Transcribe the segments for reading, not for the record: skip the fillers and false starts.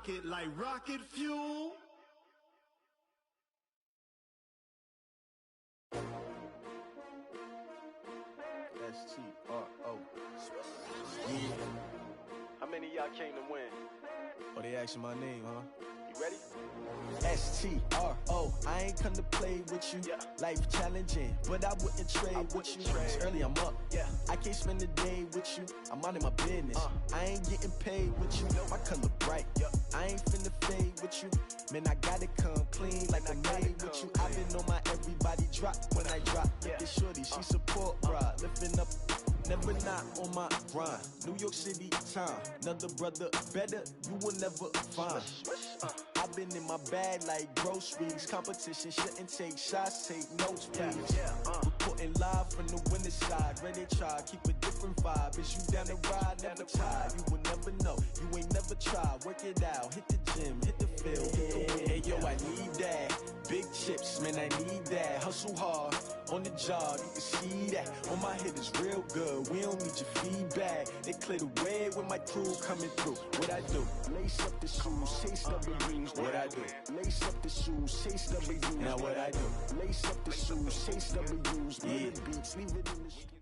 rocket like rocket fuel. XxStrokexX25's. Yeah. How many of y'all came to win? Oh, they asking my name, huh? You ready? STRO, I ain't come to play with you. Yeah. Life challenging, but I wouldn't trade with you. It's early, I'm up. Yeah. I can't spend the day with you. I'm out of my business. I ain't getting paid with you. My color bright. I ain't finna fade with you. Man, I gotta come clean like I made with you. I've been on my everybody drop when I drop. Look at shorty, she support ride. Lifting up, never not on my grind. New York City time. Another brother better, you will never find. I've been in my bag like groceries. Competition shouldn't take shots, take notes, please. Reporting live from the winning side. Ready to try, keep a different vibe. Is you down the ride, never tired. You will never know, you ain't never tried. Work it out, hit the gym, hit the field. Hey yo, I need that. Big chips, man, I need that. Hustle hard, on the job, you can see that. On my head is real good, we don't need your feedback. They clear the way when my crew coming through. What I do? Lace up the shoes, chase W's. What I do? Lace up the shoes, chase W's. Now what I do? Lace up the shoes, chase W's. Yeah. Beats, leave it in the street.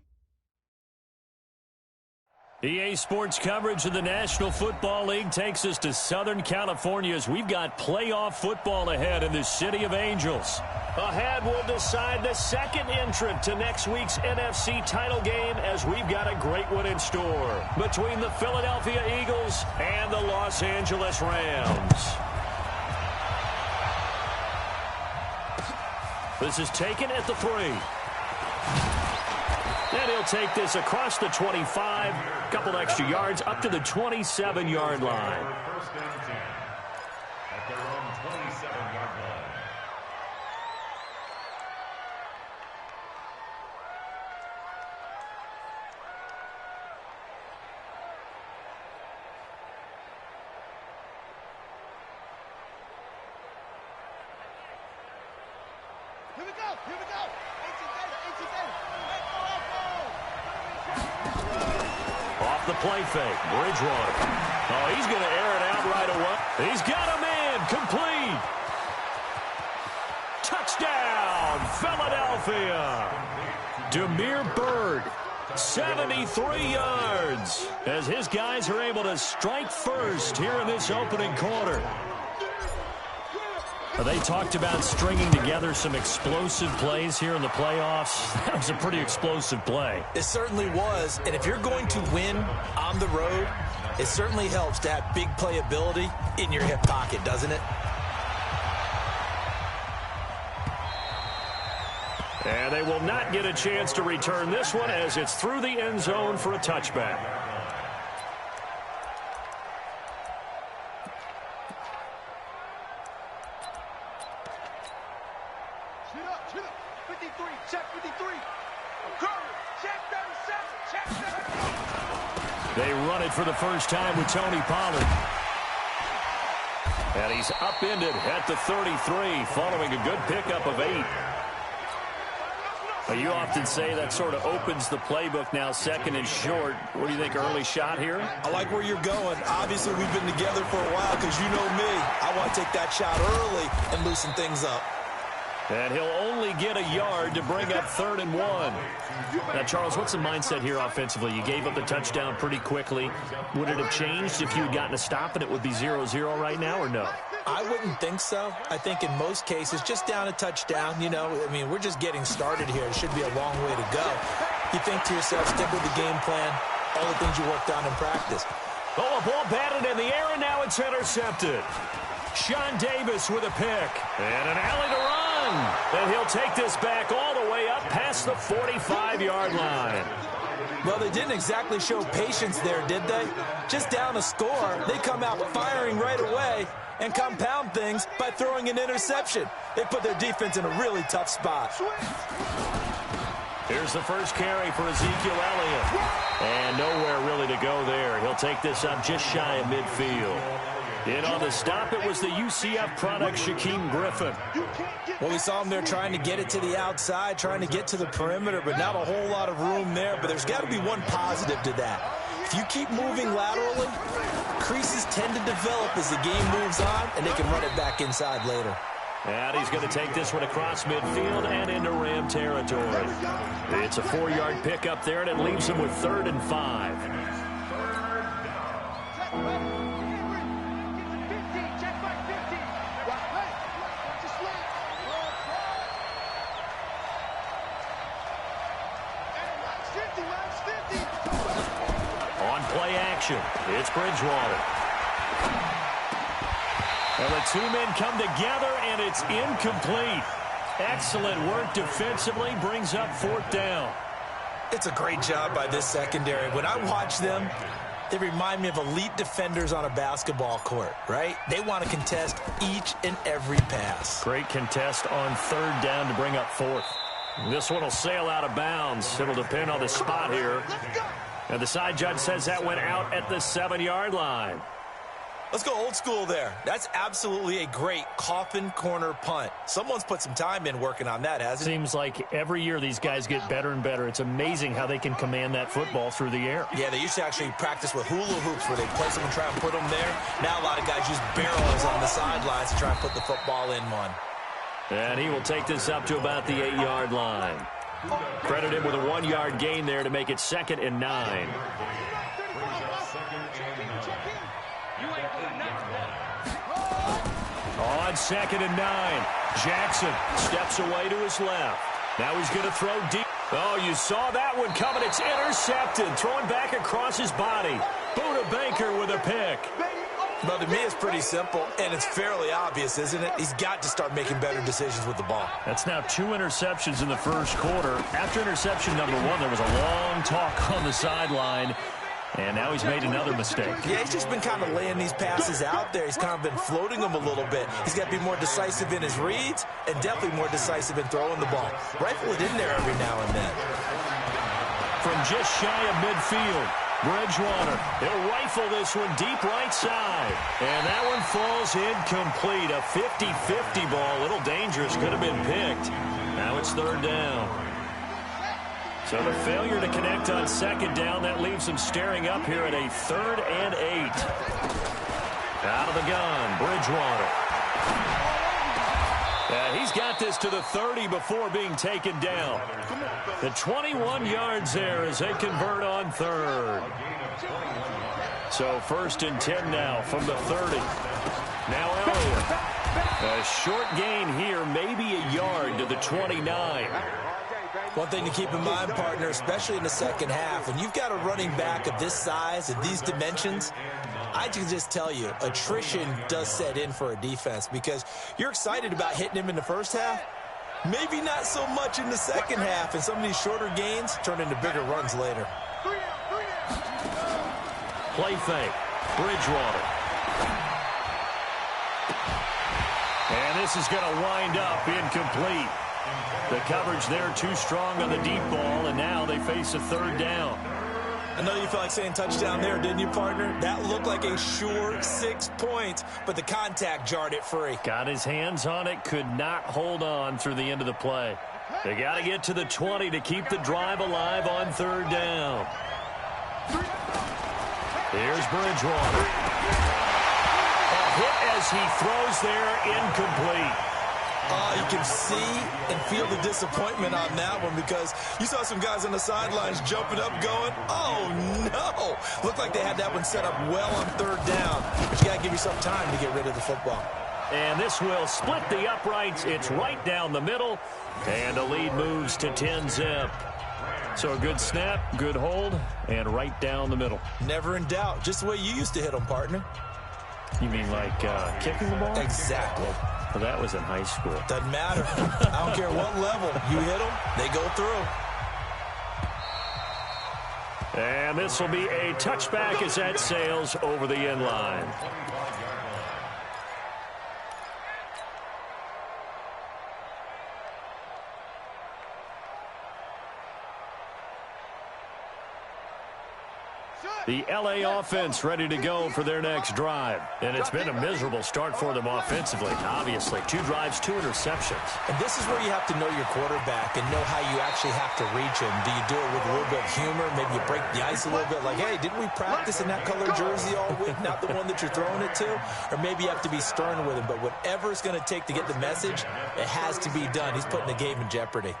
EA Sports coverage of the National Football League takes us to Southern California as we've got playoff football ahead in the City of Angels. Ahead, we'll decide the second entrant to next week's NFC title game as we've got a great one in store between the Philadelphia Eagles and the Los Angeles Rams. This is taken at the 3. And he'll take this across the 25, a couple extra yards up to the 27-yard line. First down 10 at their own 27-yard line. Here we go, here we go. Off the play fake, Bridgewater. Oh, he's going to air it out right away. He's got a man, complete. Touchdown, Philadelphia. Damiere Byrd, 73 yards, as his guys are able to strike first here in this opening quarter. They talked about stringing together some explosive plays here in the playoffs. That was a pretty explosive play. It certainly was, and if you're going to win on the road, it certainly helps to have big playability in your hip pocket, doesn't it? And they will not get a chance to return this one as it's through the end zone for a touchback. Shoot up, 53, check 53. Check 37, check 37. They run it for the first time with Tony Pollard. And he's upended at the 33 following a good pickup of 8. You often say that sort of opens the playbook now, second and short. What do you think, early shot here? I like where you're going. Obviously, we've been together for a while because you know me. I want to take that shot early and loosen things up. And he'll only get a yard to bring up 3rd and 1. Now, Charles, what's the mindset here offensively? You gave up the touchdown pretty quickly. Would it have changed if you had gotten a stop and it would be 0-0 right now, or no? I wouldn't think so. I think in most cases, just down a touchdown, you know, I mean, we're just getting started here. It should be a long way to go. You think to yourself, stick with the game plan, all the things you worked on in practice. Oh, a ball batted in the air, and now it's intercepted. Sean Davis with a pick. And an alley to run. And he'll take this back all the way up past the 45-yard line. Well, they didn't exactly show patience there, did they? Just down a score, they come out firing right away and compound things by throwing an interception. They put their defense in a really tough spot. Here's the first carry for Ezekiel Elliott. And nowhere really to go there. He'll take this up just shy of midfield. In on the stop, it was the UCF product, Shaquem Griffin. Well, we saw him there trying to get it to the outside, trying to get to the perimeter, but not a whole lot of room there. But there's got to be one positive to that. If you keep moving laterally, creases tend to develop as the game moves on, and they can run it back inside later. And he's going to take this one across midfield and into Ram territory. It's a 4-yard pickup there, and it leaves him with 3rd and 5. On play action, it's Bridgewater. And the two men come together, and it's incomplete. Excellent work defensively, brings up 4th down. It's a great job by this secondary. When I watch them, they remind me of elite defenders on a basketball court, right? They want to contest each and every pass. Great contest on 3rd down to bring up 4th. This one will sail out of bounds. It'll depend on the spot here. And the side judge says that went out at the 7-yard line. Let's go old school there. That's absolutely a great coffin corner punt. Someone's put some time in working on that, hasn't it? Seems like every year these guys get better and better. It's amazing how they can command that football through the air. Yeah, they used to actually practice with hula hoops where they place them and try and put them there. Now a lot of guys use barrels on the sidelines to try and put the football in one. And he will take this up to about the 8-yard line. Credit him with a 1-yard gain there to make it 2nd and 9. On 2nd and 9, Jackson steps away to his left. Now he's going to throw deep. Oh, you saw that one coming. It's intercepted. Throwing back across his body. Buda Baker with a pick. Well, to me, it's pretty simple, and it's fairly obvious, isn't it? He's got to start making better decisions with the ball. That's now 2 interceptions in the first quarter. After interception number 1, there was a long talk on the sideline, and now he's made another mistake. Yeah, he's just been kind of laying these passes out there. He's kind of been floating them a little bit. He's got to be more decisive in his reads and definitely more decisive in throwing the ball. Rifle it in there every now and then. From just shy of midfield, Bridgewater, he'll rifle this one deep right side. And that one falls incomplete. A 50-50 ball, a little dangerous, could have been picked. Now it's 3rd down. So the failure to connect on 2nd down, that leaves him staring up here at a 3rd and 8. Out of the gun, Bridgewater. He's got this to the 30 before being taken down. The 21 yards there as they convert on 3rd. So 1st and 10 now from the 30. Now Elliott. A short gain here, maybe a yard to the 29. One thing to keep in mind, partner, especially in the second half, when you've got a running back of this size and these dimensions, I can just tell you, attrition does set in for a defense because you're excited about hitting him in the first half. Maybe not so much in the second half, and some of these shorter gains turn into bigger runs later. Play fake. Bridgewater. And this is going to wind up incomplete. The coverage there too strong on the deep ball, and now they face a 3rd down. I know you felt like saying touchdown there, didn't you, partner? That looked like a sure 6 points, but the contact jarred it free. Got his hands on it, could not hold on through the end of the play. They got to get to the 20 to keep the drive alive on 3rd down. Here's Bridgewater. A hit as he throws there, incomplete. You can see and feel the disappointment on that one because you saw some guys on the sidelines jumping up going, oh, no. Looked like they had that one set up well on 3rd down, but you got to give yourself time to get rid of the football. And this will split the uprights. It's right down the middle, and the lead moves to 10-zip. So a good snap, good hold, and right down the middle. Never in doubt. Just the way you used to hit them, partner. You mean like kicking the ball? Exactly. Well, that was in high school. Doesn't matter. I don't care what level. You hit them, they go through. And this will be a touchback as that sails over the end line. Set. The L.A. offense ready to go for their next drive. And it's been a miserable start for them offensively, obviously. 2 drives, 2 interceptions. And this is where you have to know your quarterback and know how you actually have to reach him. Do you do it with a little bit of humor? Maybe you break the ice a little bit like, hey, didn't we practice in that color jersey all week, not the one that you're throwing it to? Or maybe you have to be stern with him. But whatever it's going to take to get the message, it has to be done. He's putting the game in jeopardy.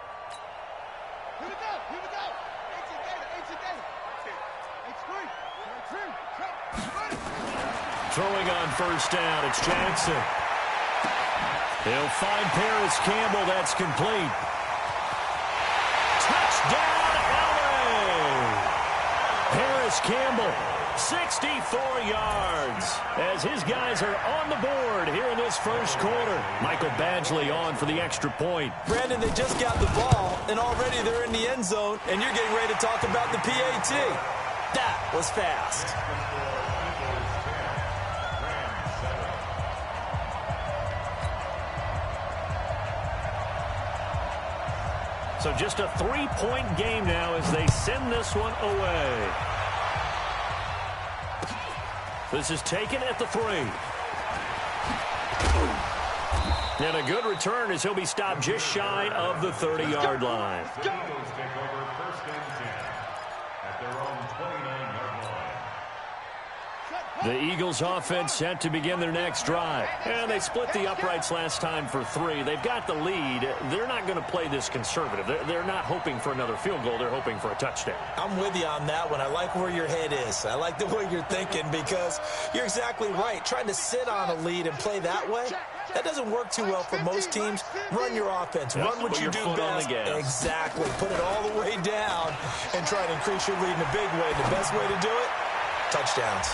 Throwing on first down, it's Jackson. He'll find Paris Campbell. That's complete. Touchdown, LA! Paris Campbell, 64 yards, as his guys are on the board here in this first quarter. Michael Badgley on for the extra point. Brandon, they just got the ball, and already they're in the end zone, and you're getting ready to talk about the PAT. That was fast. So just a 3-point game now as they send this one away. This is taken at the 3. And a good return as he'll be stopped just shy of the 30-yard line. Eagles take over first and 10 at their own 29-yard line. The Eagles offense set to begin their next drive. And they split the uprights last time for 3. They've got the lead. They're not going to play this conservative. They're not hoping for another field goal. They're hoping for a touchdown. I'm with you on that one. I like where your head is. I like the way you're thinking because you're exactly right. Trying to sit on a lead and play that way, that doesn't work too well for most teams. Run your offense. Run what you do best. Exactly. Put it all the way down and try to increase your lead in a big way. The best way to do it, touchdowns.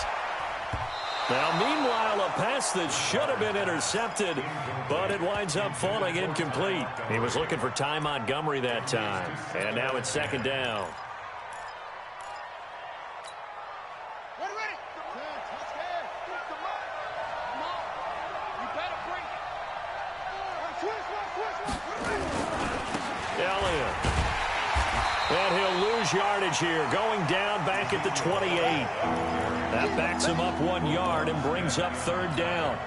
Now, meanwhile, a pass that should have been intercepted, but it winds up falling incomplete. He was looking for Ty Montgomery that time, and now it's second down. Elliott. And he'll lose yardage here, going down back at the 28. That backs him up 1 yard and brings up third down.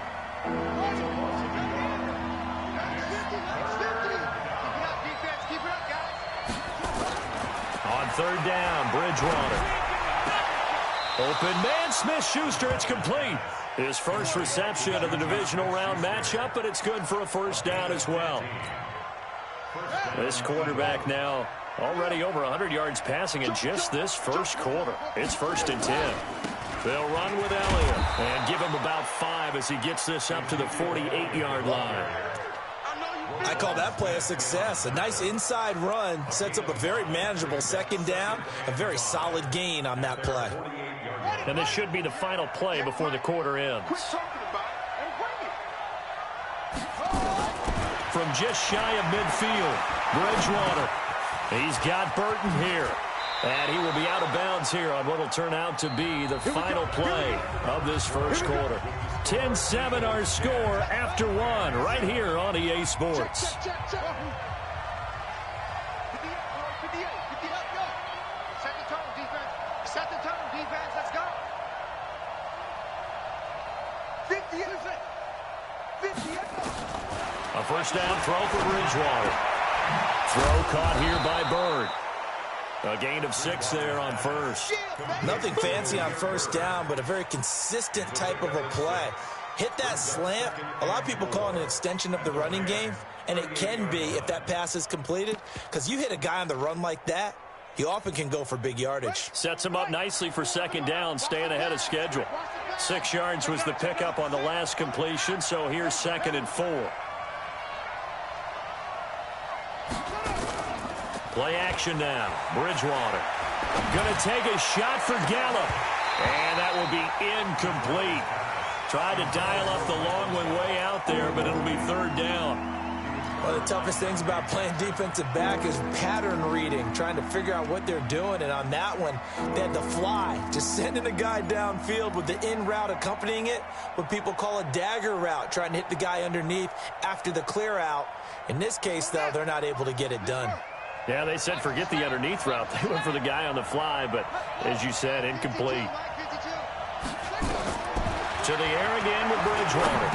On third down, Bridgewater. Open man, Smith-Schuster, it's complete. His first reception of the divisional round matchup, but it's good for a first down as well. This quarterback now already over 100 yards passing in just this first quarter. It's first and 10. They'll run with Elliott and give him about 5 as he gets this up to the 48-yard line. I call that play a success. A nice inside run sets up a very manageable second down, a very solid gain on that play. And this should be the final play before the quarter ends. From just shy of midfield, Bridgewater. He's got Burton here. And he will be out of bounds here on what will turn out to be the final play of this first quarter. 10-7 our score after 1 right here on EA Sports. Set the tone, defense. Set the tone, defense. Let's go. 50 is it. 50 A first down throw for Bridgewater. Throw caught here by Bird. A gain of 6 there on first. Nothing fancy on first down, but a very consistent type of a play. Hit that slant. A lot of people call it an extension of the running game, and it can be if that pass is completed, because you hit a guy on the run like that, you often can go for big yardage. Sets him up nicely for second down, staying ahead of schedule. 6 yards was the pickup on the last completion, so here's second and 4. Play action now. Bridgewater. Going to take a shot for Gallup. And that will be incomplete. Tried to dial up the long one way out there, but it'll be third down. One of the toughest things about playing defensive back is pattern reading, trying to figure out what they're doing. And on that one, they had to fly, just sending a guy downfield with the in route accompanying it, what people call a dagger route, trying to hit the guy underneath after the clear out. In this case, though, they're not able to get it done. Yeah, they said forget the underneath route. They went for the guy on the fly, but as you said, incomplete. To the air again with Bridgewater.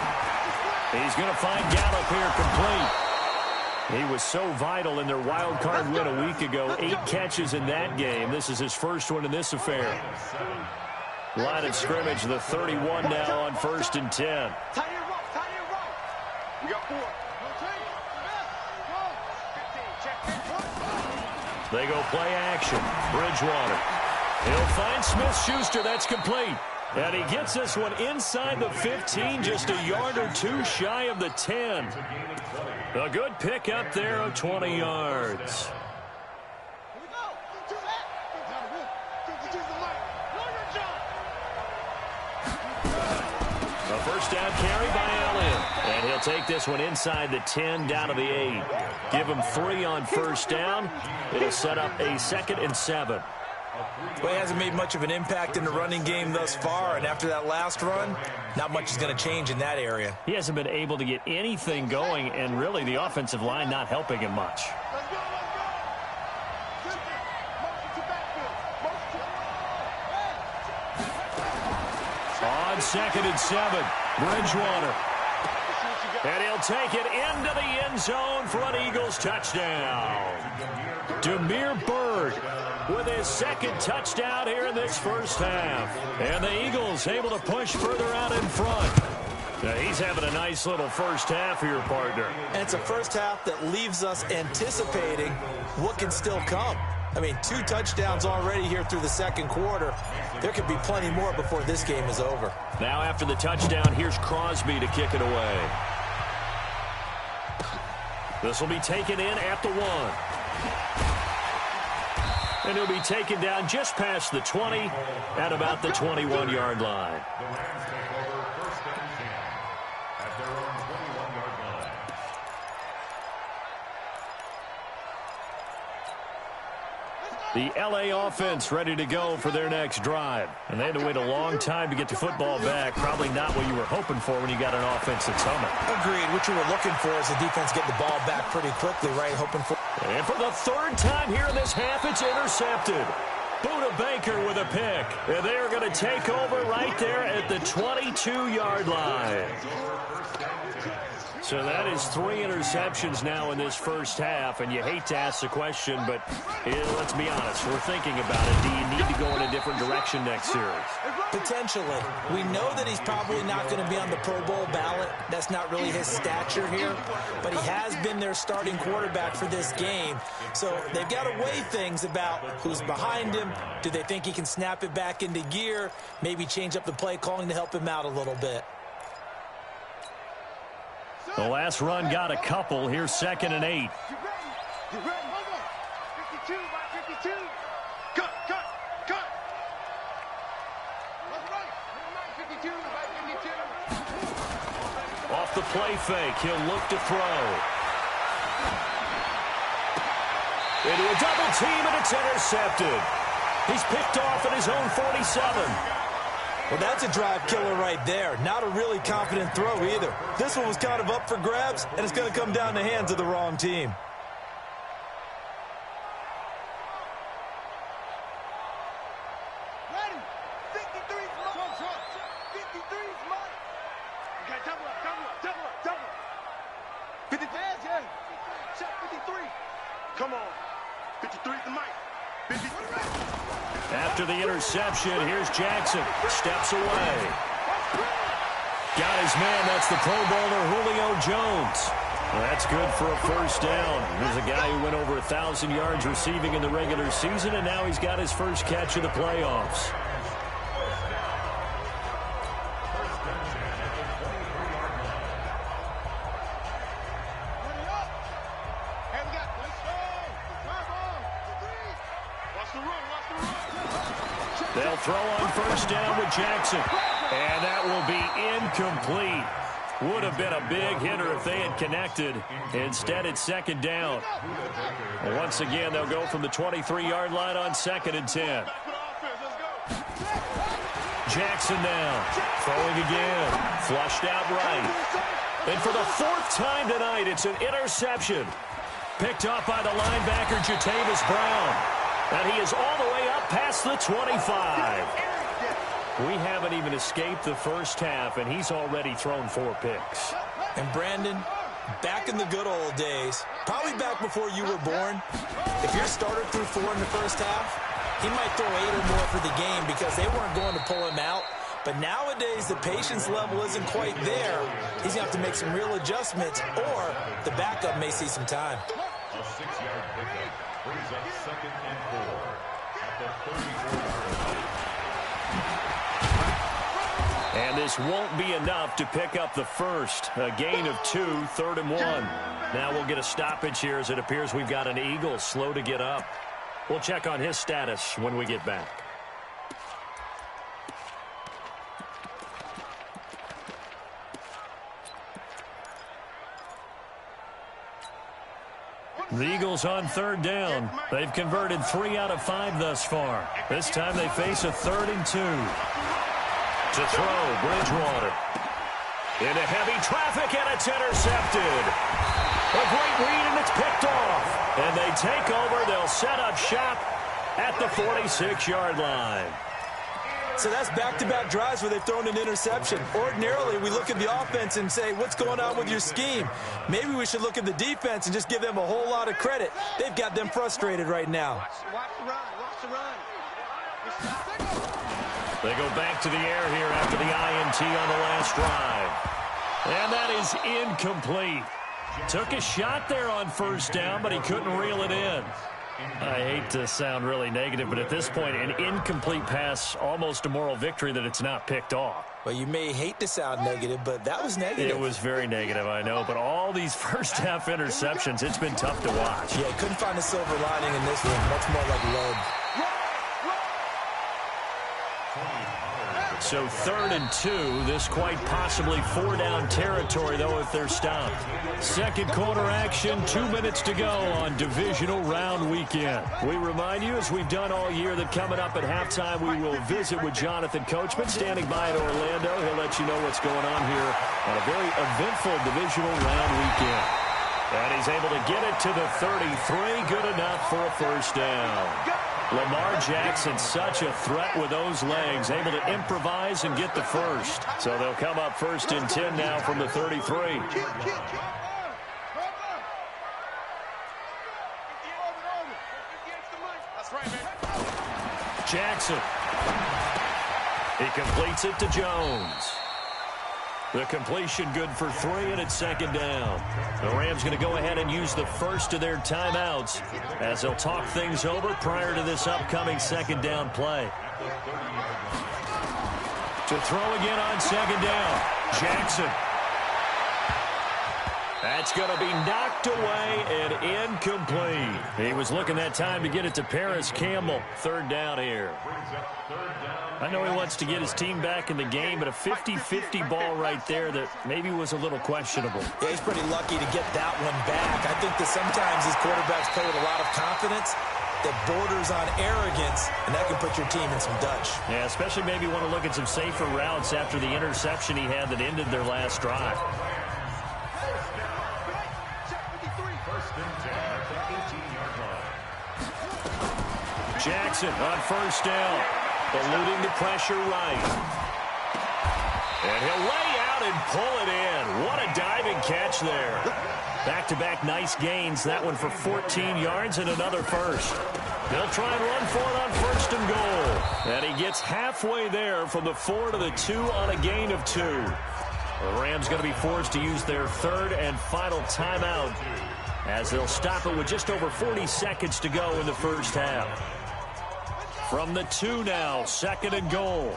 He's going to find Gallup here complete. He was so vital in their wild card win a week ago. 8 catches in that game. This is his first one in this affair. Line of scrimmage, the 31 now on 1st and 10. We got 4. They go play action. Bridgewater. He'll find Smith-Schuster. That's complete. And he gets this one inside the 15, just a yard or 2 shy of the 10. A good pick up there of 20 yards. A first down carry by Allen. And he'll take this one inside the 10 down to the 8. Give him 3 on first down. It'll set up a 2nd and 7. Well, he hasn't made much of an impact in the running game thus far, and after that last run, not much is going to change in that area. He hasn't been able to get anything going, and really the offensive line not helping him much. On 2nd and 7, Bridgewater. And he'll take it into the end zone for an Eagles touchdown. Damiere Byrd with his 2nd touchdown here in this first half. And the Eagles able to push further out in front. Now he's having a nice little first half here, partner. And it's a first half that leaves us anticipating what can still come. I mean, 2 touchdowns already here through the 2nd quarter. There could be plenty more before this game is over. Now after the touchdown, here's Crosby to kick it away. This will be taken in at the 1. And he'll be taken down just past the 20 at about the 21-yard line. The Rams take over 1st and 10 at their own 21-yard line. The L.A. offense ready to go for their next drive. And they had to wait a long time to get the football back. Probably not what you were hoping for when you got an offense that's humming. Agreed. What you were looking for is the defense getting the ball back pretty quickly, right? Hoping for. And for the 3rd time here in this half, it's intercepted. Buda Baker with a pick. And they are going to take over right there at the 22-yard line. So that is 3 interceptions now in this first half, and you hate to ask the question, but let's be honest, we're thinking about it. Do you need to go in a different direction next series? Potentially. We know that he's probably not going to be on the Pro Bowl ballot. That's not really his stature here, but he has been their starting quarterback for this game. So they've got to weigh things about who's behind him. Do they think he can snap it back into gear? Maybe change up the play calling to help him out a little bit. The last run got a couple. Here's 2nd and 8. You ready? 52 by 52. Cut. That's right. 52 by 52. Off the play fake, he'll look to throw. Into a double team, and it's intercepted. He's picked off at his own 47. Well, that's a drive killer right there. Not a really confident throw either. This one was kind of up for grabs, and it's going to come down the hands of the wrong team. Ready? 53's mine. 53's mine. You got double up. 50 pass, yeah. Check 53. Come on. 53's the mic. 53. After the interception, here's Jackson. Steps away. Got his man. That's the Pro Bowler Julio Jones. Well, that's good for a first down. There's a guy who went over 1,000 yards receiving in the regular season, and now he's got his first catch of the playoffs. They'll throw on first down with Jackson. And that will be incomplete. Would have been a big hitter if they had connected. Instead, it's 2nd down. And once again, they'll go from the 23-yard line on 2nd and 10. Jackson now. Throwing again. Flushed out right. And for the 4th time tonight, it's an interception. Picked off by the linebacker, Jatavis Brown. And he is all the way up past the 25. We haven't even escaped the first half, and he's already thrown 4 picks. And Brandon, back in the good old days, probably back before you were born, if your starter threw 4 in the first half, he might throw 8 or more for the game because they weren't going to pull him out. But nowadays, the patience level isn't quite there. He's going to have to make some real adjustments, or the backup may see some time. A 6-yard pickup brings up 2nd and 4 at the 34-yard line. And this won't be enough to pick up the first. A gain of 2, 3rd and 1. Now we'll get a stoppage here as it appears we've got an Eagle slow to get up. We'll check on his status when we get back. The Eagles on 3rd down. They've converted 3 out of 5 thus far. This time they face a 3rd and 2. To throw, Bridgewater. Into heavy traffic, and it's intercepted. A great read, and it's picked off. And they take over. They'll set up shop at the 46-yard line. So that's back-to-back drives where they've thrown an interception. Ordinarily, we look at the offense and say, what's going on with your scheme? Maybe we should look at the defense and just give them a whole lot of credit. They've got them frustrated right now. Watch the run. Watch the run. They go back to the air here after the INT on the last drive. And that is incomplete. Took a shot there on 1st down, but he couldn't reel it in. I hate to sound really negative, but at this point, an incomplete pass, almost a moral victory that it's not picked off. Well, you may hate to sound negative, but that was negative. It was very negative, I know, but all these first-half interceptions, it's been tough to watch. Yeah, couldn't find a silver lining in this one. Much more like lead. So 3rd and 2, this quite possibly 4-down territory, though, if they're stopped. Second quarter action, 2 minutes to go on divisional round weekend. We remind you, as we've done all year, that coming up at halftime, we will visit with Jonathan Coachman, standing by in Orlando. He'll let you know what's going on here on a very eventful divisional round weekend. And he's able to get it to the 33, good enough for a 1st down. Lamar Jackson, such a threat with those legs, able to improvise and get the first. So they'll come up 1st and 10 now from the 33. Jackson. He completes it to Jones. The completion good for 3, and it's 2nd down. The Rams going to go ahead and use the first of their timeouts as they'll talk things over prior to this upcoming 2nd down play. To throw again on 2nd down. Jackson. That's going to be knocked away and incomplete. He was looking that time to get it to Paris Campbell. 3rd down here. I know he wants to get his team back in the game, but a 50-50 ball right there that maybe was a little questionable. Yeah, he's pretty lucky to get that one back. I think that sometimes these quarterbacks play with a lot of confidence that borders on arrogance, and that can put your team in some Dutch. Yeah, especially maybe want to look at some safer routes after the interception he had that ended their last drive. Jackson on 1st down, eluding the pressure right. And he'll lay out and pull it in. What a diving catch there. Back-to-back nice gains. That one for 14 yards and another first. They'll try and run for it on 1st and goal. And he gets halfway there from the 4 to the 2 on a gain of 2. The Rams going to be forced to use their 3rd and final timeout as they'll stop it with just over 40 seconds to go in the first half. From the 2 now, 2nd and goal.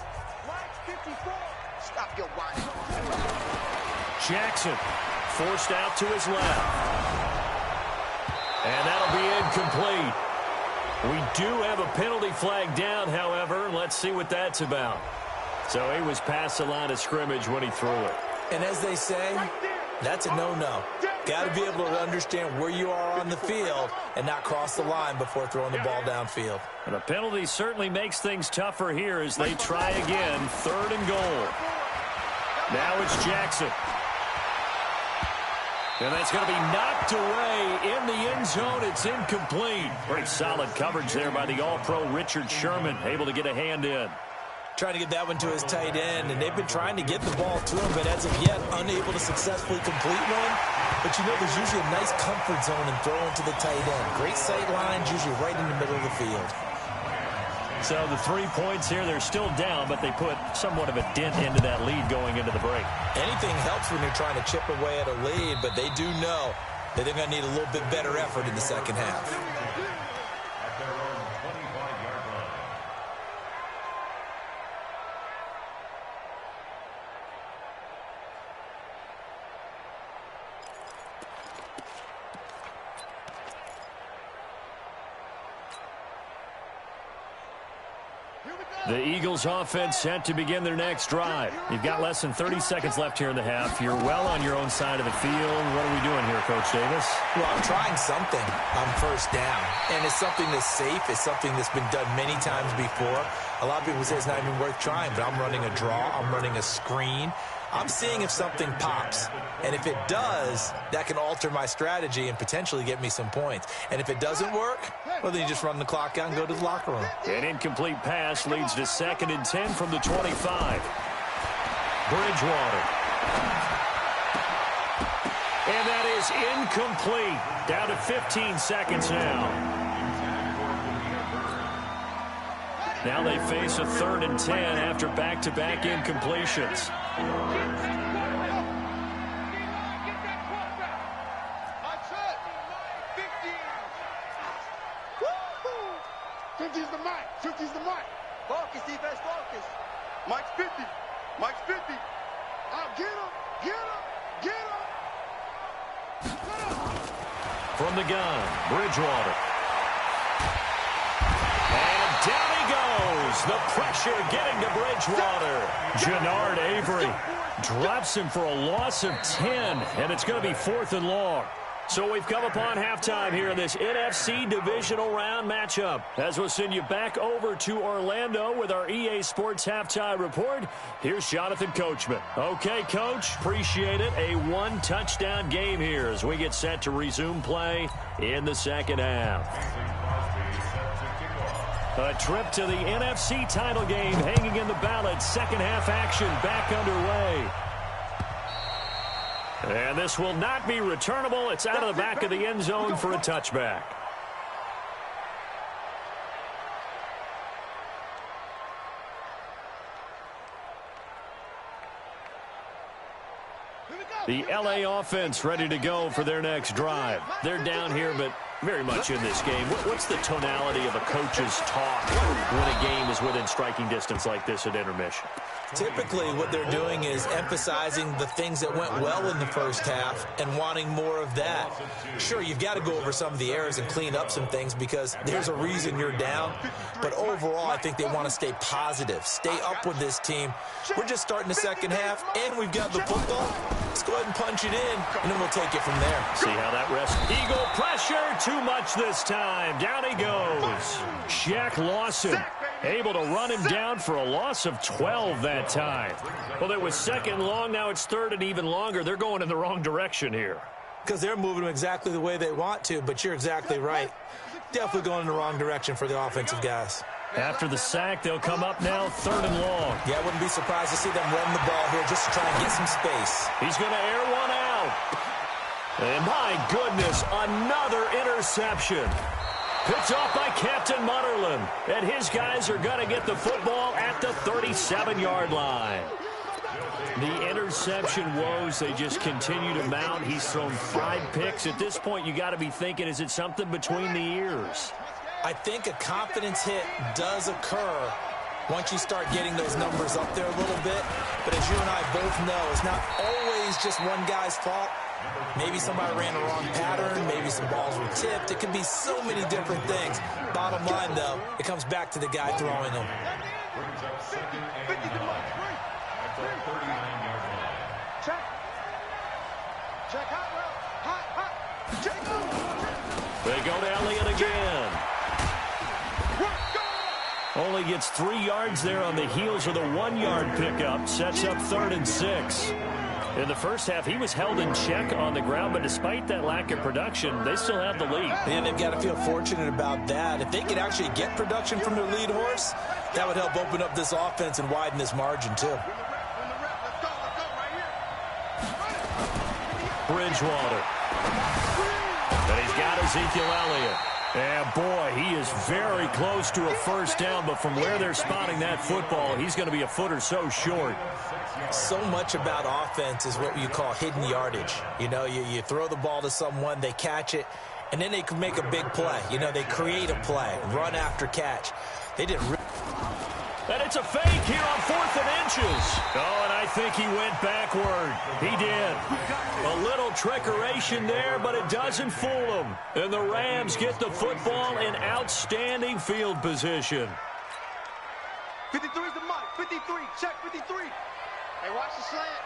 Stop your whining. Jackson forced out to his left. And that'll be incomplete. We do have a penalty flag down, however. Let's see what that's about. So he was past the line of scrimmage when he threw it. And as they say, that's a no-no. Got to be able to understand where you are on the field and not cross the line before throwing the ball downfield. And a penalty certainly makes things tougher here as they try again. 3rd and goal. Now it's Jackson. And that's going to be knocked away in the end zone. It's incomplete. Pretty solid coverage there by the All-Pro Richard Sherman, able to get a hand in. Trying to get that one to his tight end, and they've been trying to get the ball to him, but as of yet, unable to successfully complete one. But you know, there's usually a nice comfort zone in throwing to the tight end. Great sight lines, usually right in the middle of the field. So the 3 points here, they're still down, but they put somewhat of a dent into that lead going into the break. Anything helps when you're trying to chip away at a lead, but they do know that they're going to need a little bit better effort in the second half. At their own 25-yard line. The Eagles offense set to begin their next drive. You've got less than 30 seconds left here in the half. You're well on your own side of the field. What are we doing here, Coach Davis? Well, I'm trying something on first down, and it's something that's safe. It's something that's been done many times before. A lot of people say it's not even worth trying, but I'm running a draw. I'm running a screen. I'm seeing if something pops, and if it does, that can alter my strategy and potentially get me some points. And if it doesn't work, well, then you just run the clock out and go to the locker room. An incomplete pass leads to 2nd and 10 from the 25. Bridgewater. And that is incomplete. Down to 15 seconds now. Now they face a 3rd and 10 after back-to-back incompletions. Fifty's the mic. Focus, defense, focus. Mike's 50. Mike's 50. Get him. Get him. Get him. From the gun, Bridgewater. And down he goes. The pressure getting to Bridgewater. Jannard Avery drops him for a loss of 10, and it's going to be 4th and long. So we've come upon halftime here in this NFC divisional round matchup. As we'll send you back over to Orlando with our EA Sports halftime report, here's Jonathan Coachman. Okay, Coach, appreciate it. A 1-touchdown game here as we get set to resume play in the second half. A trip to the NFC title game hanging in the balance. Second half action back underway. And this will not be returnable. It's out of the back of the end zone for a touchback. The LA offense ready to go for their next drive. They're down here, but very much in this game. What's the tonality of a coach's talk when a game is within striking distance like this at intermission? Typically, what they're doing is emphasizing the things that went well in the first half and wanting more of that. Sure, you've got to go over some of the errors and clean up some things because there's a reason you're down. But overall, I think they want to stay positive, stay up with this team. We're just starting the second half, and we've got the football. Let's go ahead and punch it in, and then we'll take it from there. See how that rests. Eagle pressure, too much this time. Down he goes. Shaq Lawson able to run him down for a loss of 12 that time. Well, it was 2nd long. Now it's 3rd and even longer. They're going in the wrong direction here. Because they're moving them exactly the way they want to, but you're exactly right. Definitely going in the wrong direction for the offensive guys. After the sack, they'll come up now 3rd and long. Yeah, I wouldn't be surprised to see them run the ball here just to try and get some space. He's going to air one out. And my goodness, another interception. Picked off by Captain Mutterland. And his guys are going to get the football at the 37-yard line. The interception woes, they just continue to mount. He's thrown 5 picks. At this point, you got to be thinking, is it something between the ears? I think a confidence hit does occur once you start getting those numbers up there a little bit. But as you and I both know, it's not always just one guy's fault. Maybe somebody ran the wrong pattern. Maybe some balls were tipped. It could be so many different things. Bottom line, though, it comes back to the guy throwing them. Brings up 2nd and 9 at the 39-yard line. Check. Check hot, hot. Check. They go to Elliott again. Only gets 3 yards there on the heels of the 1-yard pickup. Sets up 3rd and 6. In the first half, he was held in check on the ground, but despite that lack of production, they still have the lead. And they've got to feel fortunate about that. If they could actually get production from their lead horse, that would help open up this offense and widen this margin, too. Bridgewater. And he's got Ezekiel Elliott. And, boy, he is very close to a first down, but from where they're spotting that football, he's going to be a foot or so short. So much about offense is what you call hidden yardage. You know, you throw the ball to someone, they catch it, and then they can make a big play. You know, they create a play, run after catch. They didn't really... And it's a fake here on 4th and inches. Oh, and I think he went backward. He did. A little trickeration there, but it doesn't fool him. And the Rams get the football in outstanding field position. 53 is the mark. 53. Check 53. Hey, watch the slant.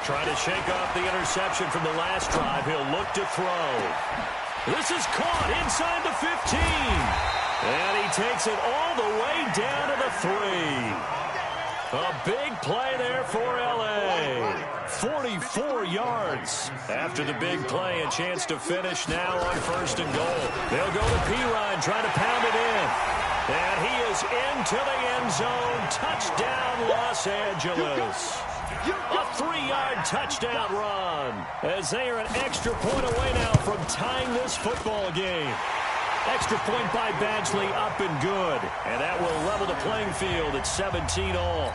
Trying to shake off the interception from the last drive. He'll look to throw. This is caught inside the 15. And he takes it all the way down to the 3. A big play there for L.A. 44 yards. After the big play, a chance to finish now on 1st and goal. They'll go to Pirine, trying to pound it in. And he is into the end zone. Touchdown, Los Angeles. A 3-yard touchdown run. As they are an extra point away now from tying this football game. Extra point by Badgley, up and good. And that will level the playing field at 17 all.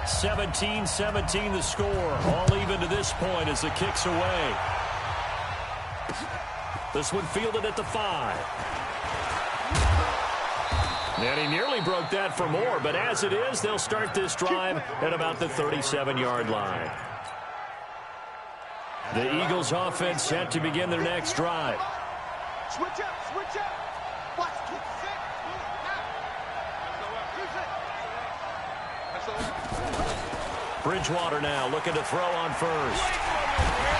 (17-17) the score. All even to this point as the kick's away. This one fielded at the 5. And he nearly broke that for more, but as it is, they'll start this drive at about the 37-yard line. The Eagles offense set to begin their next drive. Switch up, switch up. Watch, Bridgewater now looking to throw on first.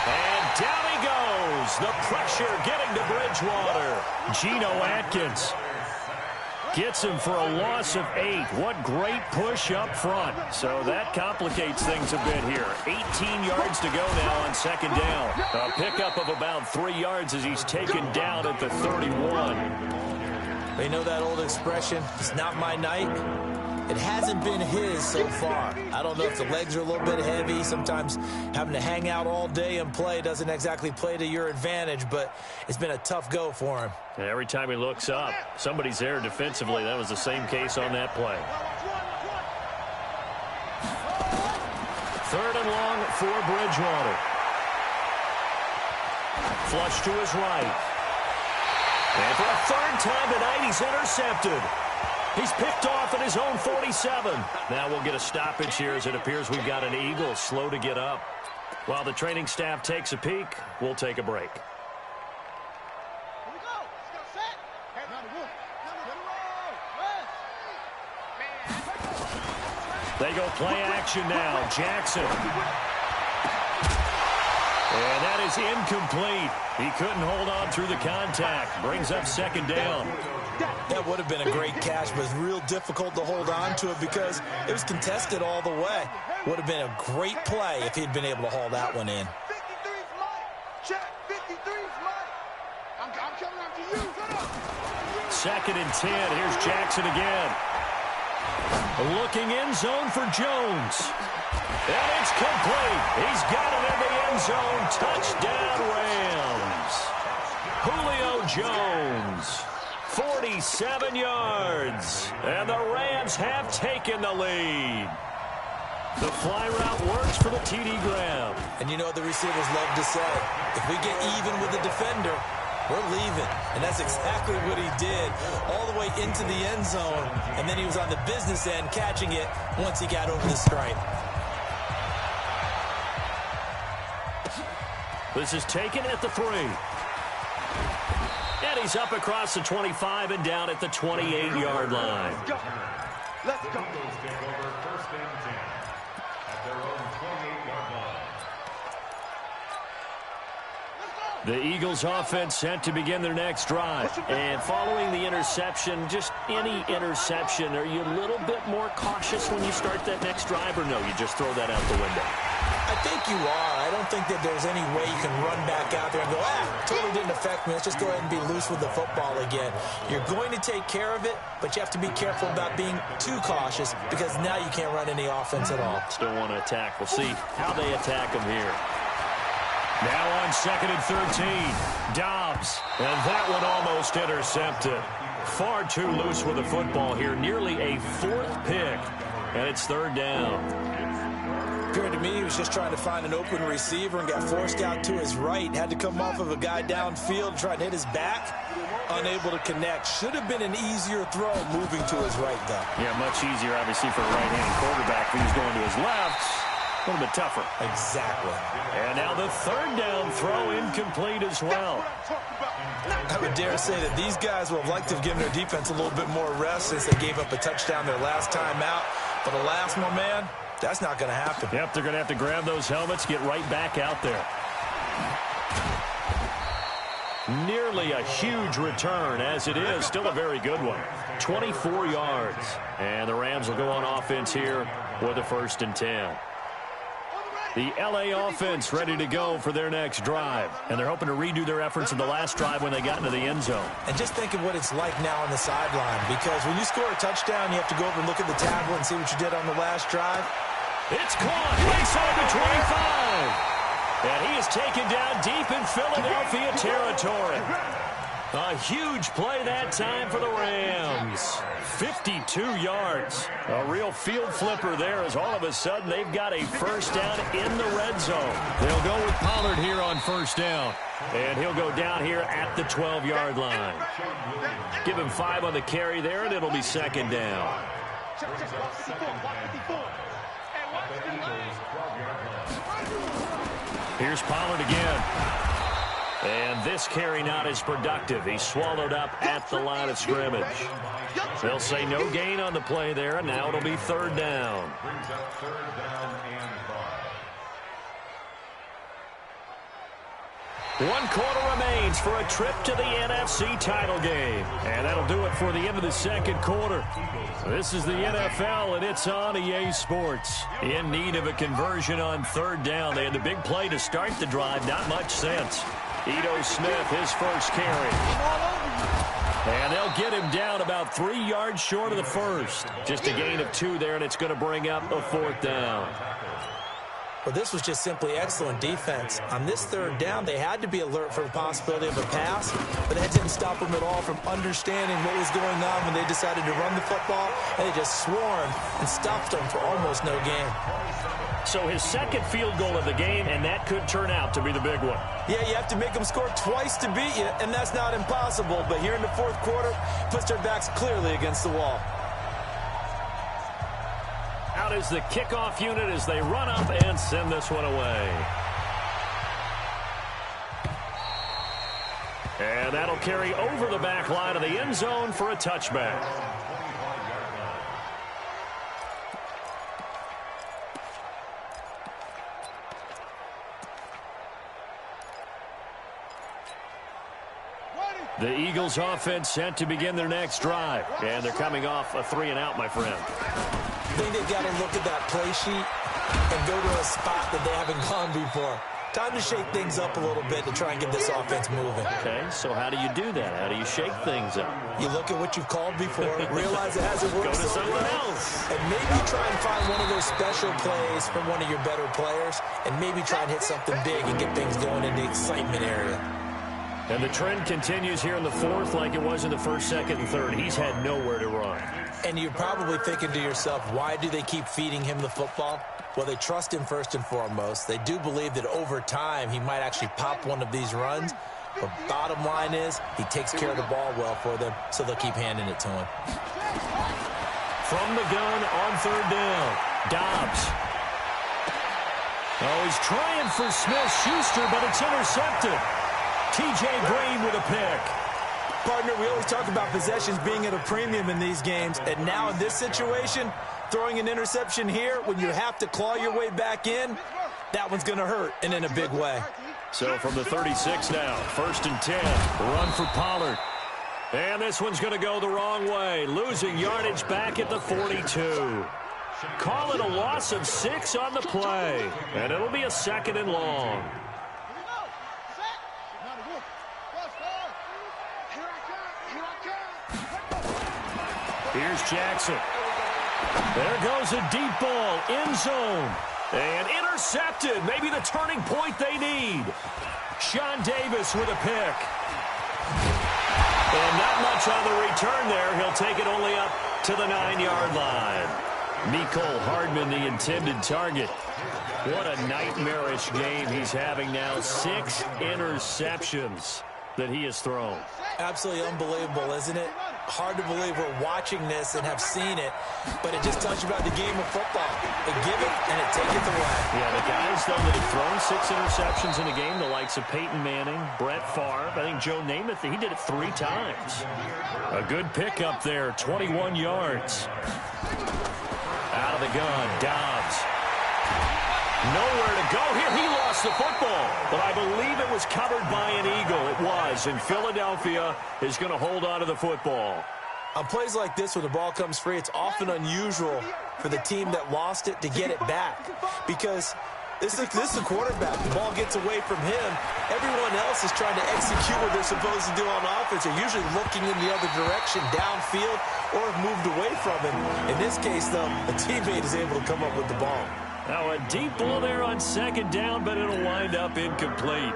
And down he goes. The pressure getting to Bridgewater. Geno Atkins gets him for a loss of 8. What great push up front. So that complicates things a bit here. 18 yards to go now on 2nd down. A pickup of about 3 yards as he's taken down at the 31. They know that old expression, it's not my night. It hasn't been his so far. I don't know if the legs are a little bit heavy. Sometimes having to hang out all day and play doesn't exactly play to your advantage, but it's been a tough go for him. And every time he looks up, somebody's there defensively. That was the same case on that play. 3rd and long for Bridgewater. Flush to his right. And for a 3rd time tonight, he's intercepted. He's picked off at his own 47. Now we'll get a stoppage here as it appears we've got an Eagle slow to get up. While the training staff takes a peek, we'll take a break. They go play action now. Jackson. And that is incomplete. He couldn't hold on through the contact. Brings up 2nd down. That would have been a great catch, but it's real difficult to hold on to it because it was contested all the way. Would have been a great play if he'd been able to haul that one in. 53's mine. Check. 53's mine. I'm coming after you. Get up. 2nd and 10. Here's Jackson again. Looking end zone for Jones. And it's complete. He's got it in the end zone. Touchdown, Rams. Julio Jones. 47 yards. And the Rams have taken the lead. The fly route works for the TD grab. And you know what the receivers love to say? If we get even with the defender, we're leaving. And that's exactly what he did all the way into the end zone. And then he was on the business end catching it once he got over the stripe. This is taken at the 3. And he's up across the 25 and down at the 28-yard line. Let's go. Eagles take over 1st and 10 at their own 28-yard line. The Eagles offense set to begin their next drive. And following the interception, just any interception, are you a little bit more cautious when you start that next drive, or no, you just throw that out the window? I think you are. I don't think that there's any way you can run back out there and go, totally didn't affect me. Let's just go ahead and be loose with the football again. You're going to take care of it, but you have to be careful about being too cautious because now you can't run any offense at all. Still want to attack. We'll see how they attack them here. Now on 2nd and 13, Dobbs. And that one almost intercepted. Far too loose with the football here. Nearly a 4th pick. And it's 3rd down. Appeared to me he was just trying to find an open receiver and got forced out to his right. Had to come off of a guy downfield, try to hit his back. Unable to connect. Should have been an easier throw moving to his right, though. Yeah, much easier, obviously, for a right-handed quarterback. If he was going to his left, a little bit tougher. Exactly. And now the 3rd down throw incomplete as well. I would dare say that these guys would have liked to have given their defense a little bit more rest since they gave up a touchdown their last time out. But alas, my man, that's not going to happen. Yep, they're going to have to grab those helmets, get right back out there. Nearly a huge return, as it is. Still a very good one. 24 yards. And the Rams will go on offense here with a 1st and 10. The L.A. offense ready to go for their next drive. And they're hoping to redo their efforts in the last drive when they got into the end zone. And just think of what it's like now on the sideline. Because when you score a touchdown, you have to go over and look at the tablet and see what you did on the last drive. It's caught inside the 25. And he is taken down deep in Philadelphia territory. A huge play that time for the Rams. 52 yards. A real field flipper there as all of a sudden they've got a 1st down in the red zone. They'll go with Pollard here on 1st down. And he'll go down here at the 12-yard line. Give him 5 on the carry there, and it'll be 2nd down. Here's Pollard again. And this carry not as productive. He's swallowed up at the line of scrimmage. They'll say no gain on the play there, and now it'll be 3rd down. Brings up 3rd down and 5. 1 quarter remains for a trip to the NFC title game. And that'll do it for the end of the 2nd quarter. This is the NFL, and it's on EA Sports. In need of a conversion on 3rd down. They had the big play to start the drive. Not much sense. Ito Smith, his 1st carry. And they'll get him down about 3 yards short of the 1st. Just a gain of 2 there, and it's going to bring up a 4th down. Well, this was just simply excellent defense. On this 3rd down, they had to be alert for the possibility of a pass, but that didn't stop them at all from understanding what was going on when they decided to run the football. And they just swarmed and stopped them for almost no gain. So his 2nd field goal of the game, and that could turn out to be the big one. Yeah, you have to make them score twice to beat you, and that's not impossible. But here in the 4th quarter, puts their backs clearly against the wall. Out is the kickoff unit as they run up and send this one away. And that'll carry over the back line of the end zone for a touchback. The Eagles offense set to begin their next drive. And they're coming off a 3-and-out, my friend. I think they've got to look at that play sheet and go to a spot that they haven't gone before. Time to shake things up a little bit to try and get this offense moving. Okay, so how do you do that? How do you shake things up? You look at what you've called before, realize it hasn't worked Go to so something well, else. and maybe try and find one of those special plays from one of your better players, and maybe try and hit something big and get things going in the excitement area. And the trend continues here in the 4th like it was in the 1st, 2nd, and 3rd. He's had nowhere to run. And you're probably thinking to yourself, why do they keep feeding him the football? Well, they trust him first and foremost. They do believe that over time he might actually pop one of these runs. But bottom line is he takes care of the ball well for them, so they'll keep handing it to him. From the gun on 3rd down, Dobbs. Oh, he's trying for Smith-Schuster, but it's intercepted. T.J. Green with a pick. Partner, we always talk about possessions being at a premium in these games, and now in this situation, throwing an interception here when you have to claw your way back in, that one's going to hurt, and in a big way. So from the 36 now, 1st and 10, run for Pollard. And this one's going to go the wrong way, losing yardage back at the 42. Call it a loss of 6 on the play, and it'll be a 2nd and long. Here's Jackson. There goes a deep ball, end zone. And intercepted, maybe the turning point they need. Sean Davis with a pick. And not much on the return there. He'll take it only up to the 9-yard line. Mecole Hardman, the intended target. What a nightmarish game he's having now. 6 interceptions that he has thrown. Absolutely unbelievable, isn't it? Hard to believe we're watching this and have seen it, but it just tells you about the game of football. They give it and it taketh away. Yeah, the guys, though, that have thrown 6 interceptions in a game, the likes of Peyton Manning, Brett Favre, I think Joe Namath, he did it 3 times. A good pickup there, 21 yards. Out of the gun, Dobbs. Nowhere to go here. He lost the football, but I believe it was covered by an Eagle. It was, and Philadelphia is going to hold on to the football. On plays like this where the ball comes free, it's often unusual for the team that lost it to get it back because this is a quarterback. The ball gets away from him. Everyone else is trying to execute what they're supposed to do on offense. They're usually looking in the other direction, downfield, or have moved away from him. In this case, though, a teammate is able to come up with the ball. Now a deep ball there on 2nd down, but it'll wind up incomplete.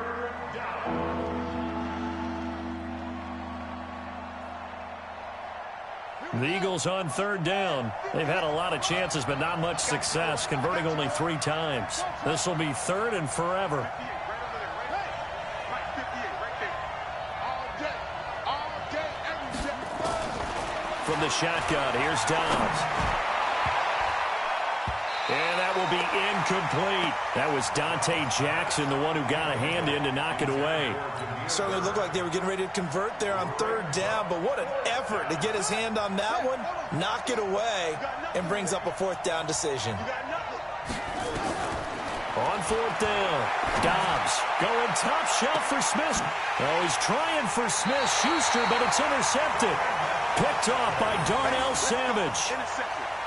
The Eagles on 3rd down. They've had a lot of chances, but not much success, converting only 3 times. This will be 3rd and forever. From the shotgun, here's Dobbs. And that will be incomplete. That was Dante Jackson, the one who got a hand in to knock it away. Certainly looked like they were getting ready to convert there on 3rd down, but what an effort to get his hand on that one, knock it away, and brings up a 4th down decision. On 4th down, Dobbs going top shelf for Smith. Oh, he's trying for Smith-Schuster, but it's intercepted. Picked off by Darnell Savage.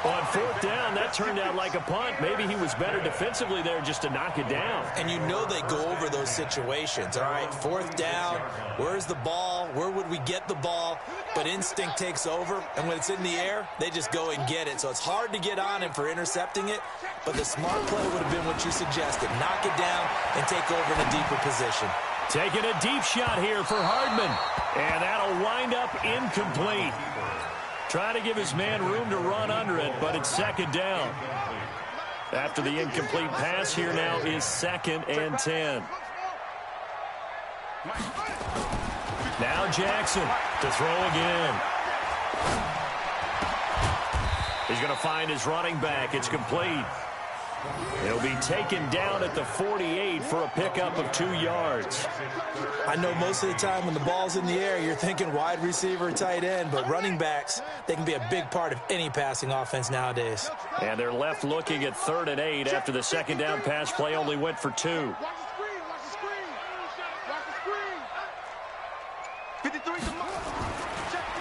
On 4th down, that turned out like a punt. Maybe he was better defensively there just to knock it down. And you know they go over those situations, all right? 4th down, where's the ball? Where would we get the ball? But instinct takes over, and when it's in the air, they just go and get it. So it's hard to get on him for intercepting it, but the smart play would have been what you suggested. Knock it down and take over in a deeper position. Taking a deep shot here for Hardman, and that'll wind up incomplete. Trying to give his man room to run under it, but it's 2nd down. After the incomplete pass, here now is 2nd and 10. Now Jackson to throw again. He's going to find his running back. It's complete. He'll be taken down at the 48 for a pickup of 2 yards. I know most of the time when the ball's in the air, you're thinking wide receiver, tight end, but running backs, they can be a big part of any passing offense nowadays. And they're left looking at 3rd and 8 after the 2nd down pass play only went for 2.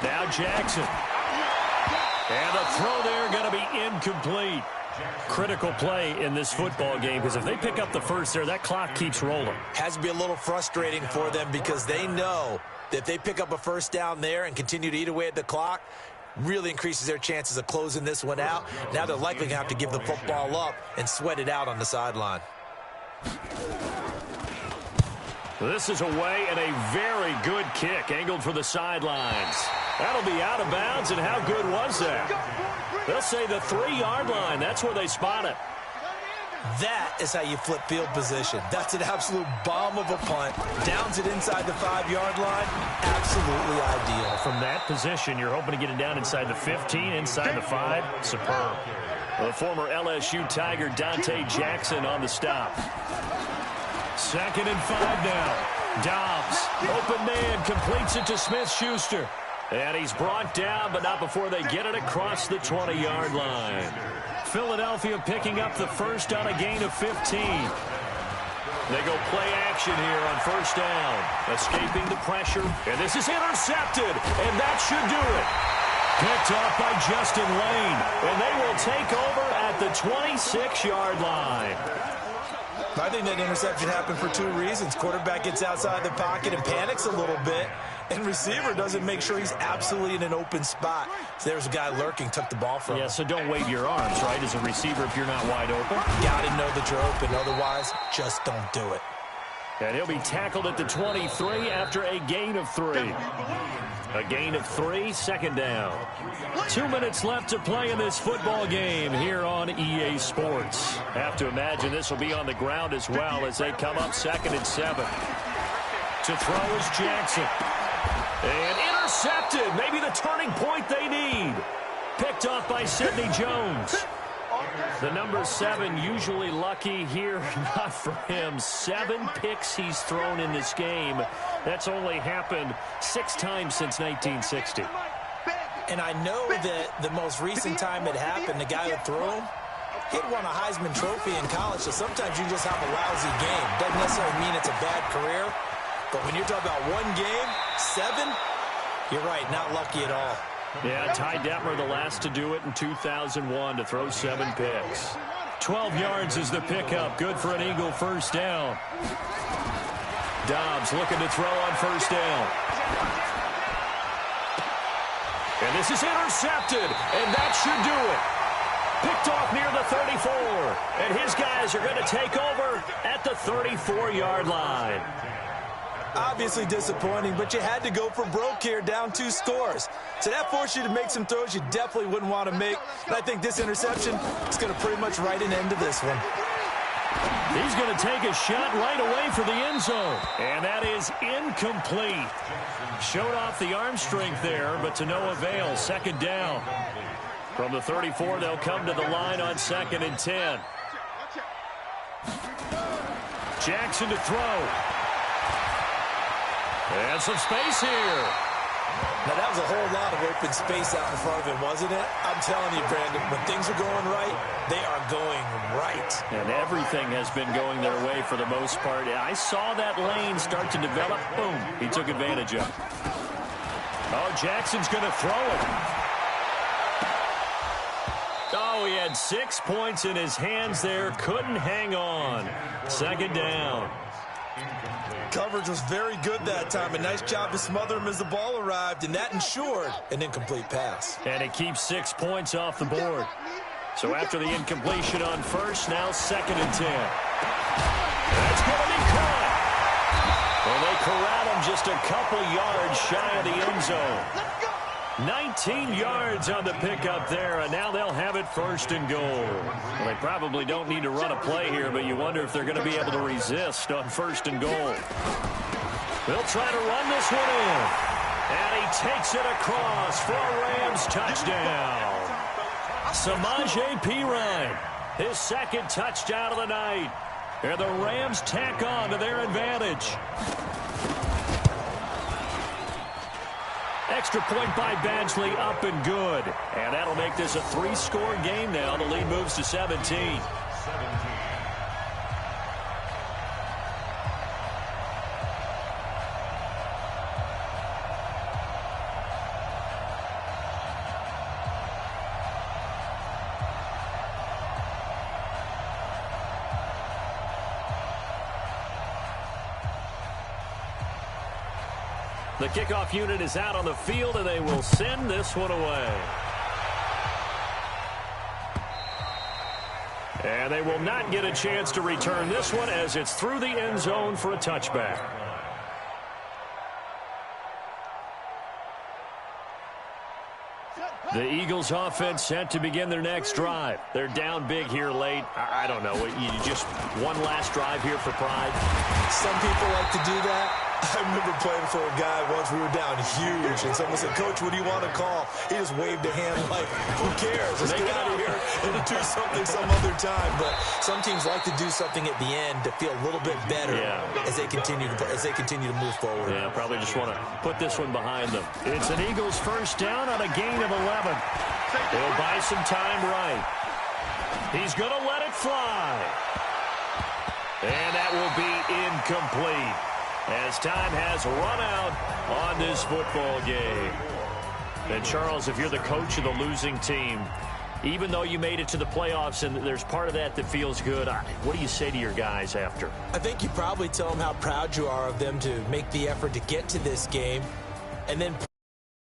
Now Jackson. And the throw there going to be incomplete. Critical play in this football game because if they pick up the first there, that clock keeps rolling. Has to be a little frustrating for them because they know that if they pick up a 1st down there and continue to eat away at the clock, really increases their chances of closing this one out. Now they're likely going to have to give the football up and sweat it out on the sideline. This is away and a very good kick angled for the sidelines. That'll be out of bounds, and how good was that? They'll say the 3-yard line. That's where they spot it. That is how you flip field position. That's an absolute bomb of a punt. Downs it inside the 5-yard line. Absolutely ideal. From that position, you're hoping to get it down inside the 15, inside the 5. Superb. The former LSU Tiger Dante Jackson on the stop. 2nd and 5 now. Dobbs, open man, completes it to Smith-Schuster. And he's brought down, but not before they get it across the 20-yard line. Philadelphia picking up the first on a gain of 15. They go play action here on first down. Escaping the pressure. And this is intercepted. And that should do it. Picked off by Justin Lane. And they will take over at the 26-yard line. I think that interception happened for two reasons. Quarterback gets outside the pocket and panics a little bit, and receiver doesn't make sure he's absolutely in an open spot. So there's a guy lurking, took the ball from him. Yeah, so don't wave your arms, right, as a receiver if you're not wide open. Got to know that you're open. Otherwise, just don't do it. And he'll be tackled at the 23 after a gain of 3. A gain of 3, second down. 2 minutes left to play in this football game here on EA Sports. Have to imagine this will be on the ground as well as they come up 2nd and 7. To throw is Jackson. And intercepted. Maybe the turning point they need. Picked off by Sidney Jones. The number 7 usually lucky here. Not for him. 7 picks he's thrown in this game. That's only happened 6 times since 1960. And I know that the most recent time it happened, the guy who threw him, he'd won a Heisman Trophy in college, so sometimes you just have a lousy game. Doesn't necessarily mean it's a bad career, but when you're talking about one game, 7, you're right, not lucky at all. Yeah, Ty Detmer, the last to do it in 2001, to throw 7 picks. 12 yards is the pickup. Good for an Eagle first down. Dobbs looking to throw on first down. And this is intercepted, and that should do it. Picked off near the 34. And his guys are going to take over at the 34-yard line. Obviously disappointing, but you had to go for broke here, down 2 scores. So that forced you to make some throws you definitely wouldn't want to make. And I think this interception is going to pretty much write an end to this one. He's going to take a shot right away for the end zone. And that is incomplete. Showed off the arm strength there, but to no avail. Second down. From the 34, they'll come to the line on 2nd and 10. Jackson to throw. And some space here. Now, that was a whole lot of open space out in front of him, wasn't it? I'm telling you, Brandon, when things are going right, they are going right. And everything has been going their way for the most part. I saw that lane start to develop. Boom. He took advantage of it. Oh, Jackson's going to throw it. Oh, he had 6 points in his hands there. Couldn't hang on. Second down. Coverage was very good that time. A nice job to smother him as the ball arrived, and that ensured an incomplete pass. And it keeps 6 points off the board. So after the incompletion on first, now 2nd and 10. That's going to be caught. And they corral him just a couple yards shy of the end zone. 19 yards on the pickup there, and now they'll have it 1st and goal. Well, they probably don't need to run a play here, but you wonder if they're going to be able to resist on 1st and goal. They'll try to run this one in. And he takes it across for a Rams touchdown. Samaje Perine, his 2nd touchdown of the night. And the Rams tack on to their advantage. Extra point by Badgley, up and good. And that'll make this a 3-score game now. The lead moves to 17. The kickoff unit is out on the field, and they will send this one away. And they will not get a chance to return this one as it's through the end zone for a touchback. The Eagles offense set to begin their next drive. They're down big here late. I don't know. You just one last drive here for pride. Some people like to do that. I remember playing for a guy once. We were down huge, and someone said, "Coach, what do you want to call?" He just waved a hand like, "Who cares? Let's get out of here and do something some other time." But some teams like to do something at the end to feel a little bit better as they continue to move forward. Yeah, probably just want to put this one behind them. It's an Eagles first down on a gain of 11. They'll buy some time right. He's going to let it fly. And that will be incomplete as time has run out on this football game. And, Charles, if you're the coach of the losing team, even though you made it to the playoffs and there's part of that feels good, what do you say to your guys after? I think you probably tell them how proud you are of them to make the effort to get to this game and then